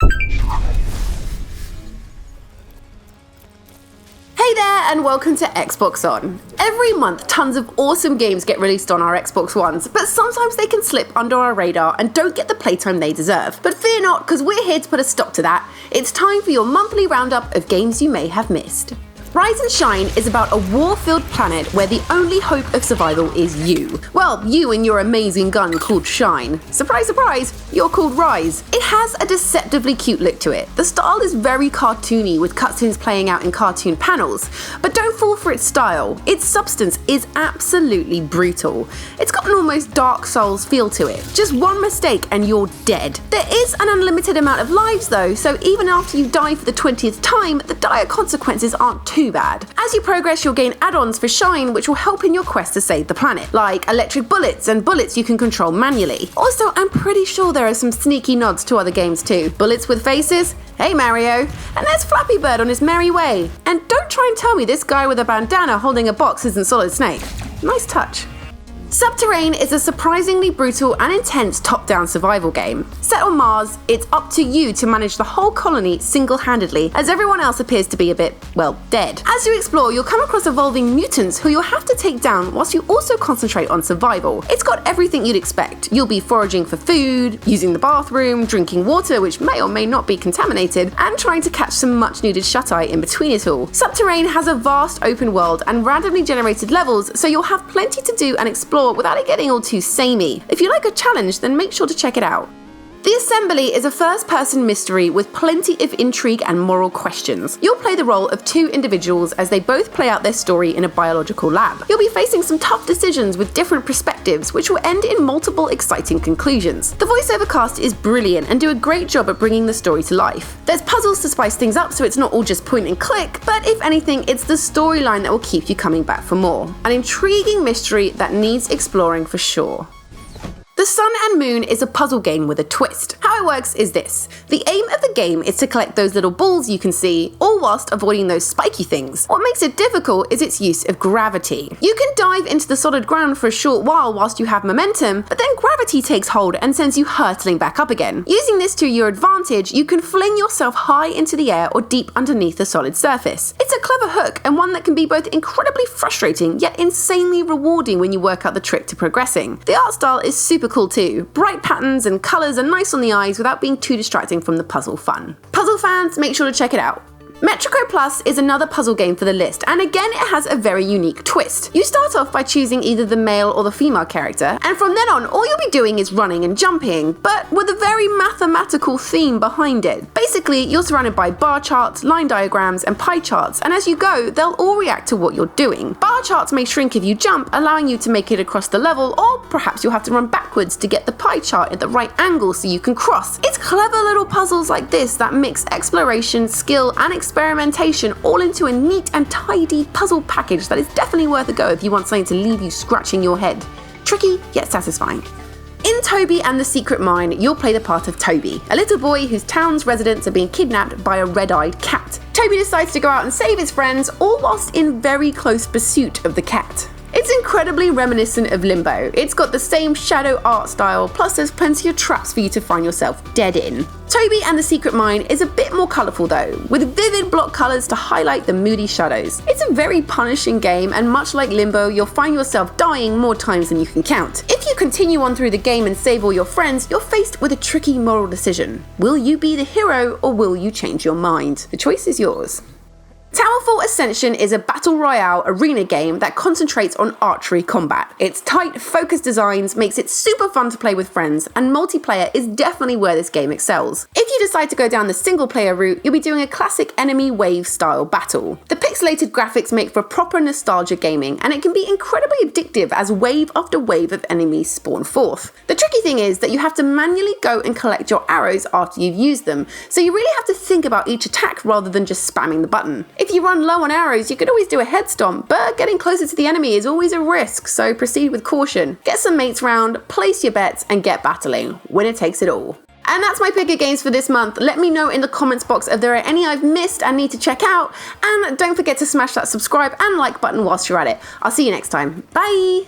Hey there and welcome to Xbox On. Every month tons of awesome games get released on our Xbox Ones, but sometimes they can slip under our radar and don't get the playtime they deserve. But fear not, because we're here to put a stop to that. It's time for your monthly roundup of games you may have missed. Rise and Shine is about a war-filled planet where the only hope of survival is you. Well, you and your amazing gun called Shine. Surprise, surprise, you're called Rise. It has a deceptively cute look to it. The style is very cartoony with cutscenes playing out in cartoon panels. But don't fall for its style. Its substance is absolutely brutal. It's got an almost Dark Souls feel to it. Just one mistake and you're dead. There is an unlimited amount of lives though, so even after you die for the 20th time, the dire consequences aren't too bad. As you progress, you'll gain add-ons for Shine which will help in your quest to save the planet, like electric bullets and bullets you can control manually. Also, I'm pretty sure there are some sneaky nods to other games too. Bullets with faces? Hey Mario. And there's Flappy Bird on his merry way. And don't try and tell me this guy with a bandana holding a box isn't Solid Snake. Nice touch. Subterrane is a surprisingly brutal and intense top-down survival game. Set on Mars, it's up to you to manage the whole colony single-handedly, as everyone else appears to be a bit, well, dead. As you explore, you'll come across evolving mutants who you'll have to take down whilst you also concentrate on survival. It's got everything you'd expect. You'll be foraging for food, using the bathroom, drinking water which may or may not be contaminated, and trying to catch some much-needed shut-eye in between it all. Subterrane has a vast open world and randomly generated levels, so you'll have plenty to do and explore without it getting all too samey. If you like a challenge, then make sure to check it out. The Assembly is a first-person mystery with plenty of intrigue and moral questions. You'll play the role of two individuals as they both play out their story in a biological lab. You'll be facing some tough decisions with different perspectives, which will end in multiple exciting conclusions. The voiceover cast is brilliant and do a great job at bringing the story to life. There's puzzles to spice things up so it's not all just point and click, but if anything, it's the storyline that will keep you coming back for more. An intriguing mystery that needs exploring for sure. The Sun and Moon is a puzzle game with a twist. How it works is this. The aim of the game is to collect those little balls you can see, all whilst avoiding those spiky things. What makes it difficult is its use of gravity. You can dive into the solid ground for a short while whilst you have momentum, but then gravity takes hold and sends you hurtling back up again. Using this to your advantage, you can fling yourself high into the air or deep underneath the solid surface. It's a clever hook and one that can be both incredibly frustrating yet insanely rewarding when you work out the trick to progressing. The art style is super cool too. Bright patterns and colours are nice on the eyes without being too distracting from the puzzle fun. Puzzle fans, make sure to check it out. Metrico Plus is another puzzle game for the list, and again it has a very unique twist. You start off by choosing either the male or the female character, and from then on all you'll be doing is running and jumping, but with a very mathematical theme behind it. Basically, you're surrounded by bar charts, line diagrams, and pie charts, and as you go, they'll all react to what you're doing. Bar charts may shrink if you jump, allowing you to make it across the level, or perhaps you'll have to run backwards to get the pie chart at the right angle so you can cross. It's clever little puzzles like this that mix exploration, skill, and experimentation all into a neat and tidy puzzle package that is definitely worth a go if you want something to leave you scratching your head. Tricky, yet satisfying. In Toby and the Secret Mine, you'll play the part of Toby, a little boy whose town's residents are being kidnapped by a red-eyed cat. Toby decides to go out and save his friends, all whilst in very close pursuit of the cat. It's incredibly reminiscent of Limbo. It's got the same shadow art style, plus there's plenty of traps for you to find yourself dead in. Toby and the Secret Mine is a bit more colourful though, with vivid block colours to highlight the moody shadows. It's a very punishing game, and much like Limbo, you'll find yourself dying more times than you can count. If you continue on through the game and save all your friends, you're faced with a tricky moral decision. Will you be the hero, or will you change your mind? The choice is yours. Towerfall Ascension is a battle royale arena game that concentrates on archery combat. Its tight, focused designs makes it super fun to play with friends, and multiplayer is definitely where this game excels. If you decide to go down the single player route, you'll be doing a classic enemy wave style battle. The pixelated graphics make for proper nostalgia gaming, and it can be incredibly addictive as wave after wave of enemies spawn forth. The tricky thing is that you have to manually go and collect your arrows after you've used them, so you really have to think about each attack rather than just spamming the button. If you run low on arrows, you could always do a head stomp, but getting closer to the enemy is always a risk, so proceed with caution. Get some mates round, place your bets, and get battling. Winner takes it all. And that's my pick of games for this month. Let me know in the comments box if there are any I've missed and need to check out, and don't forget to smash that subscribe and like button whilst you're at it. I'll see you next time. Bye!